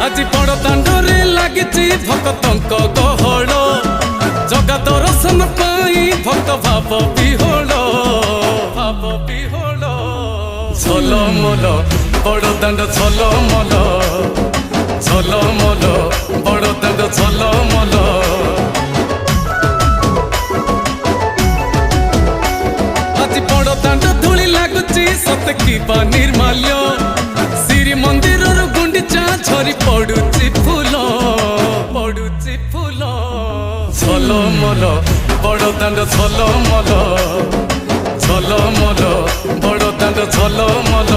আজি বড় দাଣ୍ଡরে লাগিছি ভক্তଙ୍କ গহଳ জগা দর্শন পাই ভক্ত ভাব বিহোଳ ঝলমল বড় দাণ্ড ঝলমল ঝলমল বড় দাণ্ড ঝলমল আজি বড় দাণ্ড ধূলি লাগুছি সতে কিবা নির্মাল্য শ্রী মন্দিরর গুন্ডিচা ঝরি পড়ুছি ফুল ঝলমল বড় দাণ্ড ঝলমল ঝলমল বড় দাণ্ড ঝলমল।